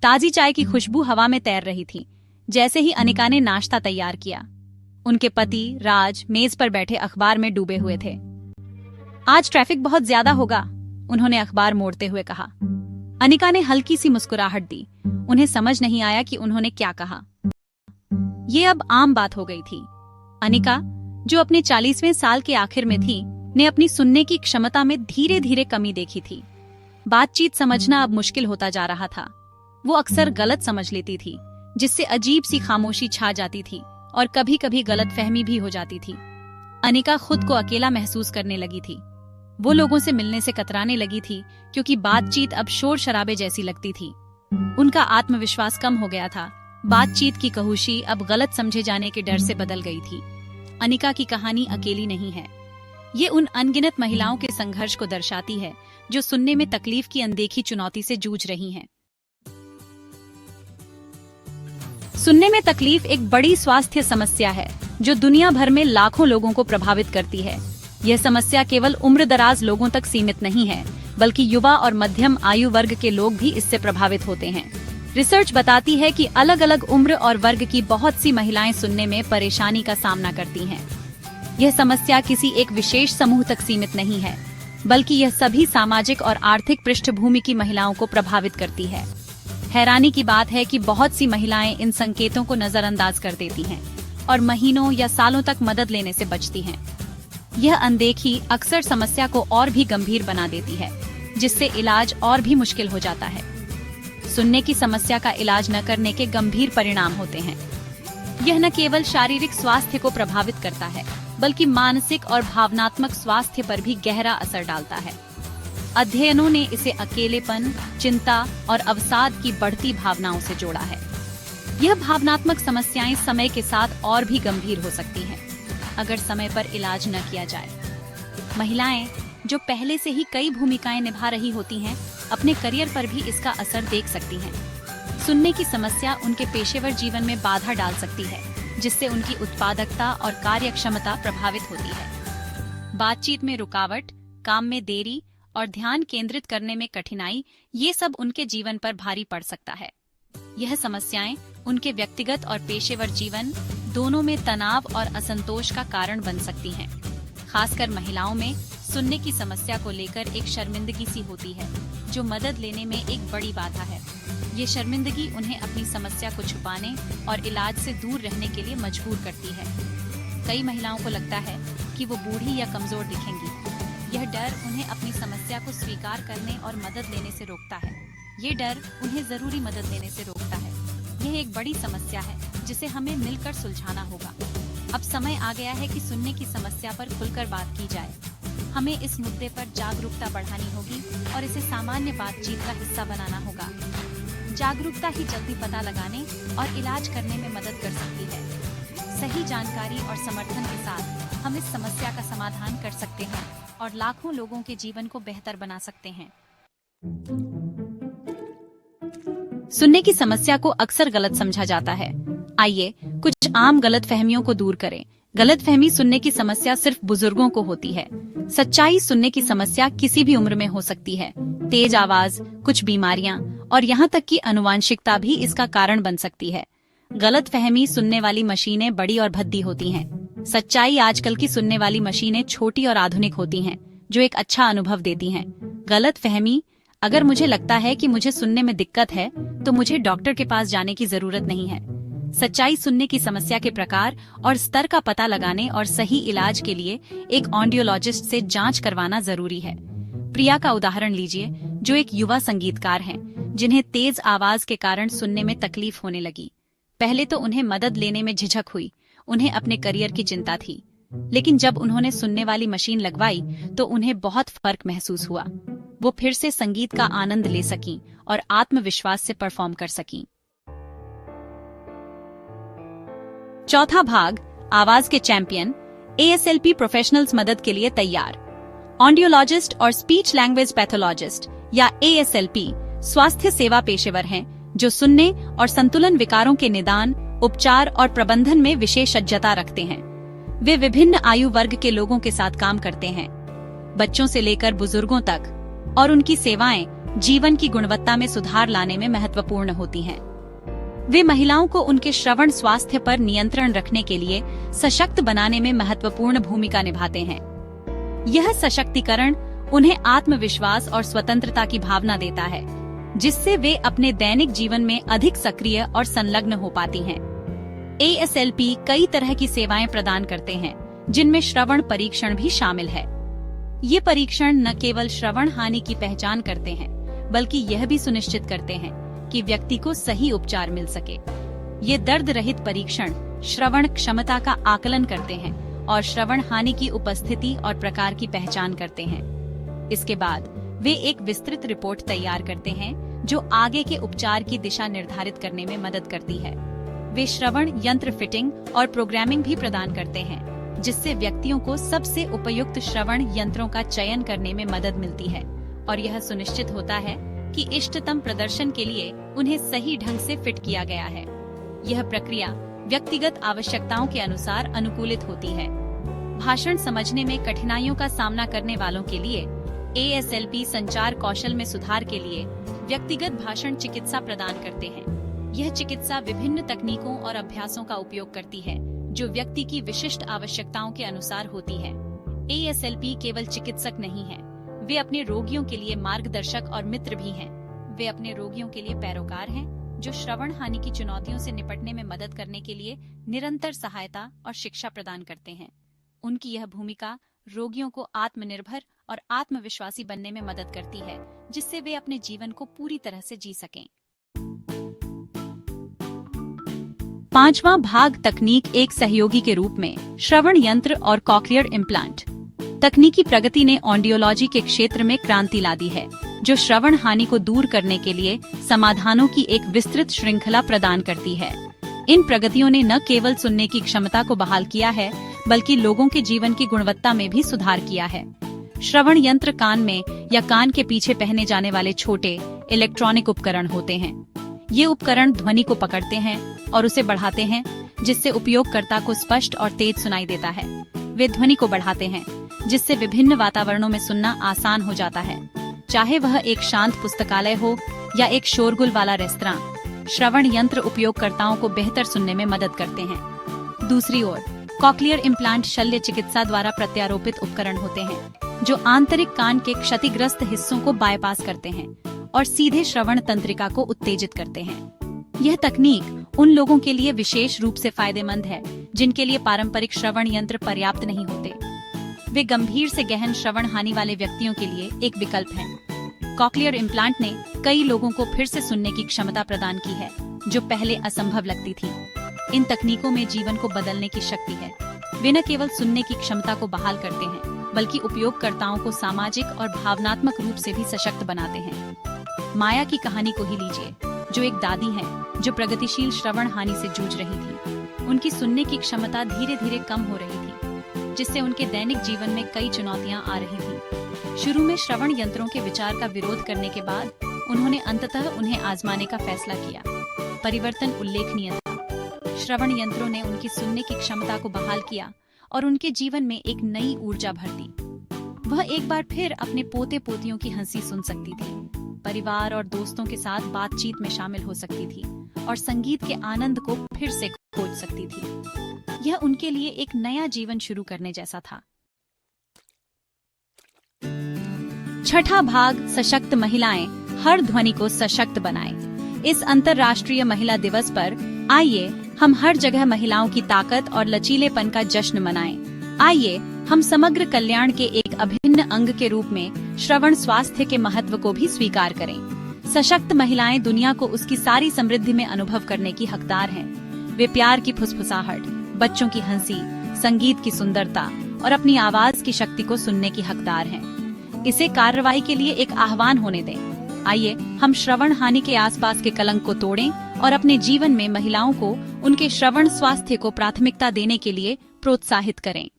ताजी चाय की खुशबू हवा में तैर रही थी। जैसे ही अनिका ने नाश्ता तैयार किया, उनके पति राज मेज पर बैठे अखबार में डूबे हुए थे। आज ट्रैफिक बहुत ज्यादा होगा, उन्होंने अखबार मोड़ते हुए कहा। अनिका ने हल्की सी मुस्कुराहट दी। उन्हें समझ नहीं आया कि उन्होंने क्या कहा। ये अब आम बात हो गई थी। अनिका, जो अपने 40वें साल के आखिर में थी, ने अपनी सुनने की क्षमता में धीरे धीरे कमी देखी थी। बातचीत समझना अब मुश्किल होता जा रहा था। वो अक्सर गलत समझ लेती थी, जिससे अजीब सी खामोशी छा जाती थी और कभी कभी गलतफहमी भी हो जाती थी। अनिका खुद को अकेला महसूस करने लगी थी। वो लोगों से मिलने से कतराने लगी थी, क्योंकि बातचीत अब शोर शराबे जैसी लगती थी। उनका आत्मविश्वास कम हो गया था। बातचीत की कहुशी अब गलत समझे जाने के डर से बदल गई थी। अनिका की कहानी अकेली नहीं है। ये उन अनगिनत महिलाओं के संघर्ष को दर्शाती है, जो सुनने में तकलीफ की अनदेखी चुनौती से जूझ रही हैं। सुनने में तकलीफ एक बड़ी स्वास्थ्य समस्या है, जो दुनिया भर में लाखों लोगों को प्रभावित करती है। यह समस्या केवल उम्रदराज लोगों तक सीमित नहीं है, बल्कि युवा और मध्यम आयु वर्ग के लोग भी इससे प्रभावित होते हैं। रिसर्च बताती है कि अलग अलग उम्र और वर्ग की बहुत सी महिलाएं सुनने में परेशानी का सामना करती हैं। यह समस्या किसी एक विशेष समूह तक सीमित नहीं है, बल्कि यह सभी सामाजिक और आर्थिक पृष्ठभूमि की महिलाओं को प्रभावित करती है। हैरानी की बात है कि बहुत सी महिलाएं इन संकेतों को नजरअंदाज कर देती हैं और महीनों या सालों तक मदद लेने से बचती हैं। यह अनदेखी अक्सर समस्या को और भी गंभीर बना देती है, जिससे इलाज और भी मुश्किल हो जाता है। सुनने की समस्या का इलाज न करने के गंभीर परिणाम होते हैं। यह न केवल शारीरिक स्वास्थ्य को प्रभावित करता है, बल्कि मानसिक और भावनात्मक स्वास्थ्य पर भी गहरा असर डालता है। अध्ययनों ने इसे अकेलेपन, चिंता और अवसाद की बढ़ती भावनाओं से जोड़ा है। यह भावनात्मक समस्याएं समय के साथ और भी गंभीर हो सकती हैं, अगर समय पर इलाज न किया जाए। महिलाएं, जो पहले से ही कई भूमिकाएं निभा रही होती हैं, अपने करियर पर भी इसका असर देख सकती हैं। सुनने की समस्या उनके पेशेवर जीवन में बाधा डाल सकती है, जिससे उनकी उत्पादकता और कार्यक्षमता प्रभावित होती है। बातचीत में रुकावट, काम में देरी और ध्यान केंद्रित करने में कठिनाई, ये सब उनके जीवन पर भारी पड़ सकता है। यह समस्याएं उनके व्यक्तिगत और पेशेवर जीवन दोनों में तनाव और असंतोष का कारण बन सकती हैं। खासकर महिलाओं में सुनने की समस्या को लेकर एक शर्मिंदगी सी होती है, जो मदद लेने में एक बड़ी बाधा है। ये शर्मिंदगी उन्हें अपनी समस्या को छुपाने और इलाज से दूर रहने के लिए मजबूर करती है। कई महिलाओं को लगता है कि वो बूढ़ी या कमजोर दिखेंगी। यह डर उन्हें अपनी समस्या को स्वीकार करने और मदद लेने से रोकता है। ये डर उन्हें जरूरी मदद लेने से रोकता है। यह एक बड़ी समस्या है, जिसे हमें मिलकर सुलझाना होगा। अब समय आ गया है कि सुनने की समस्या पर खुलकर बात की जाए। हमें इस मुद्दे पर जागरूकता बढ़ानी होगी और इसे सामान्य बातचीत का हिस्सा बनाना होगा। जागरूकता ही जल्दी पता लगाने और इलाज करने में मदद कर सकती है। सही जानकारी और समर्थन के साथ हम इस समस्या का समाधान कर सकते हैं और लाखों लोगों के जीवन को बेहतर बना सकते हैं। सुनने की समस्या को अक्सर गलत समझा जाता है। आइए कुछ आम गलतफहमियों को दूर करें। गलतफहमी सुनने की समस्या सिर्फ बुजुर्गों को होती है। सच्चाई, सुनने की समस्या किसी भी उम्र में हो सकती है। तेज आवाज, कुछ बीमारियां और यहाँ तक कि आनुवांशिकता भी इसका कारण बन सकती है। गलतफहमी, सुनने वाली मशीनें बड़ी और भद्दी होती हैं। सच्चाई, आजकल की सुनने वाली मशीनें छोटी और आधुनिक होती हैं, जो एक अच्छा अनुभव देती हैं। गलतफहमी, अगर मुझे लगता है कि मुझे सुनने में दिक्कत है, तो मुझे डॉक्टर के पास जाने की जरूरत नहीं है। सच्चाई, सुनने की समस्या के प्रकार और स्तर का पता लगाने और सही इलाज के लिए एक ऑडियोलॉजिस्ट से जांच करवाना जरूरी है। प्रिया का उदाहरण लीजिए, जो एक युवा संगीतकार हैं, जिन्हें तेज आवाज के कारण सुनने में तकलीफ होने लगी। पहले तो उन्हें मदद लेने में झिझक हुई, उन्हें अपने करियर की चिंता थी। लेकिन जब उन्होंने सुनने वाली मशीन लगवाई, तो उन्हें बहुत फर्क महसूस हुआ। वो फिर से संगीत का आनंद ले सकीं और आत्मविश्वास से परफॉर्म कर सकीं। चौथा भाग, आवाज के चैंपियन, ASLP प्रोफेशनल्स मदद के लिए तैयार। ऑडियोलॉजिस्ट और स्पीच लैंग्वेज पैथोलॉजिस्ट या ASLP स्वास्थ्य सेवा पेशेवर हैं, जो सुनने और संतुलन विकारों के निदान, उपचार और प्रबंधन में विशेषज्ञता रखते हैं। वे विभिन्न आयु वर्ग के लोगों के साथ काम करते हैं, बच्चों से लेकर बुजुर्गों तक, और उनकी सेवाएं जीवन की गुणवत्ता में सुधार लाने में महत्वपूर्ण होती हैं। वे महिलाओं को उनके श्रवण स्वास्थ्य पर नियंत्रण रखने के लिए सशक्त बनाने में महत्वपूर्ण भूमिका निभाते हैं। यह सशक्तिकरण उन्हें आत्मविश्वास और स्वतंत्रता की भावना देता है, जिससे वे अपने दैनिक जीवन में अधिक सक्रिय और संलग्न हो पाती हैं। ASLP कई तरह की सेवाएं प्रदान करते हैं, जिनमें श्रवण परीक्षण भी शामिल है। ये परीक्षण न केवल श्रवण हानि की पहचान करते हैं, बल्कि यह भी सुनिश्चित करते हैं कि व्यक्ति को सही उपचार मिल सके। ये दर्द रहित परीक्षण श्रवण क्षमता का आकलन करते हैं और श्रवण हानि की उपस्थिति और प्रकार की पहचान करते हैं। इसके बाद वे एक विस्तृत रिपोर्ट तैयार करते हैं, जो आगे के उपचार की दिशा निर्धारित करने में मदद करती है। वे श्रवण यंत्र फिटिंग और प्रोग्रामिंग भी प्रदान करते हैं, जिससे व्यक्तियों को सबसे उपयुक्त श्रवण यंत्रों का चयन करने में मदद मिलती है और यह सुनिश्चित होता है कि इष्टतम प्रदर्शन के लिए उन्हें सही ढंग से फिट किया गया है। यह प्रक्रिया व्यक्तिगत आवश्यकताओं के अनुसार अनुकूलित होती है। भाषण समझने में कठिनाइयों का सामना करने वालों के लिए ASLP संचार कौशल में सुधार के लिए व्यक्तिगत भाषण चिकित्सा प्रदान करते हैं। यह चिकित्सा विभिन्न तकनीकों और अभ्यासों का उपयोग करती है, जो व्यक्ति की विशिष्ट आवश्यकताओं के अनुसार होती है। ASLP केवल चिकित्सक नहीं है, वे अपने रोगियों के लिए मार्गदर्शक और मित्र भी हैं। वे अपने रोगियों के लिए पैरोकार हैं, जो श्रवण हानि की चुनौतियों से निपटने में मदद करने के लिए निरंतर सहायता और शिक्षा प्रदान करते हैं। उनकी यह भूमिका रोगियों को आत्मनिर्भर और आत्मविश्वासी बनने में मदद करती है, जिससे वे अपने जीवन को पूरी तरह से जी सकें। 5वां भाग, तकनीक एक सहयोगी के रूप में श्रवण यंत्र और कॉक्लियर इम्प्लांट। तकनीकी प्रगति ने ऑडियोलॉजी के क्षेत्र में क्रांति ला दी है, जो श्रवण हानि को दूर करने के लिए समाधानों की एक विस्तृत श्रृंखला प्रदान करती है। इन प्रगतियों ने न केवल सुनने की क्षमता को बहाल किया है, बल्कि लोगों के जीवन की गुणवत्ता में भी सुधार किया है। श्रवण यंत्र कान में या कान के पीछे पहने जाने वाले छोटे इलेक्ट्रॉनिक उपकरण होते हैं। ये उपकरण ध्वनि को पकड़ते हैं और उसे बढ़ाते हैं, जिससे उपयोगकर्ता को स्पष्ट और तेज सुनाई देता है। वे ध्वनि को बढ़ाते हैं, जिससे विभिन्न वातावरणों में सुनना आसान हो जाता है, चाहे वह एक शांत पुस्तकालय हो या एक शोरगुल वाला रेस्तरां। श्रवण यंत्र उपयोगकर्ताओं को बेहतर सुनने में मदद करते हैं। दूसरी ओर, कॉक्लियर इम्प्लांट शल्य चिकित्सा द्वारा प्रत्यारोपित उपकरण होते हैं, जो आंतरिक कान के क्षतिग्रस्त हिस्सों को बाईपास करते हैं और सीधे श्रवण तंत्रिका को उत्तेजित करते हैं। यह तकनीक उन लोगों के लिए विशेष रूप से फायदेमंद है, जिनके लिए पारंपरिक श्रवण यंत्र पर्याप्त नहीं होते। वे गंभीर से गहन श्रवण हानि वाले व्यक्तियों के लिए एक विकल्प हैं। कॉक्लियर इम्प्लांट ने कई लोगों को फिर से सुनने की क्षमता प्रदान की है, जो पहले असंभव लगती थी। इन तकनीकों में जीवन को बदलने की शक्ति है। वे न केवल सुनने की क्षमता को बहाल करते हैं, बल्कि उपयोगकर्ताओं को सामाजिक और भावनात्मक रूप से भी सशक्त बनाते हैं। माया की कहानी को ही लीजिए, जो एक दादी हैं, जो प्रगतिशील श्रवण हानि से जूझ रही थी। उनकी सुनने की क्षमता धीरे धीरे कम हो रही थी, जिससे उनके दैनिक जीवन में कई चुनौतियां आ रही थी। शुरू में श्रवण यंत्रों के विचार का विरोध करने के बाद उन्होंने अंततः उन्हें आजमाने का फैसला किया। परिवर्तन उल्लेखनीय था। श्रवण यंत्रों ने उनकी सुनने की क्षमता को बहाल किया और उनके जीवन में एक नई ऊर्जा भर दी। वह एक बार फिर अपने पोते पोतियों की हंसी सुन सकती थी, परिवार और दोस्तों के साथ बातचीत में शामिल हो सकती थी और संगीत के आनंद को फिर से खोज सकती थी। यह उनके लिए एक नया जीवन शुरू करने जैसा था। 6वां भाग, सशक्त महिलाएं हर ध्वनि को सशक्त बनाएं। इस अंतर्राष्ट्रीय महिला दिवस पर आइए हम हर जगह महिलाओं की ताकत और लचीलेपन का जश्न मनाएं। आइए हम समग्र कल्याण के एक अभिन्न अंग के रूप में श्रवण स्वास्थ्य के महत्व को भी स्वीकार करें। सशक्त महिलाएं दुनिया को उसकी सारी समृद्धि में अनुभव करने की हकदार हैं। वे प्यार की फुसफुसाहट, बच्चों की हंसी, संगीत की सुंदरता और अपनी आवाज की शक्ति को सुनने की हकदार हैं। इसे कार्रवाई के लिए एक आह्वान होने दें। आइए हम श्रवण हानि के आसपास के कलंक को तोड़ें और अपने जीवन में महिलाओं को उनके श्रवण स्वास्थ्य को प्राथमिकता देने के लिए प्रोत्साहित करें।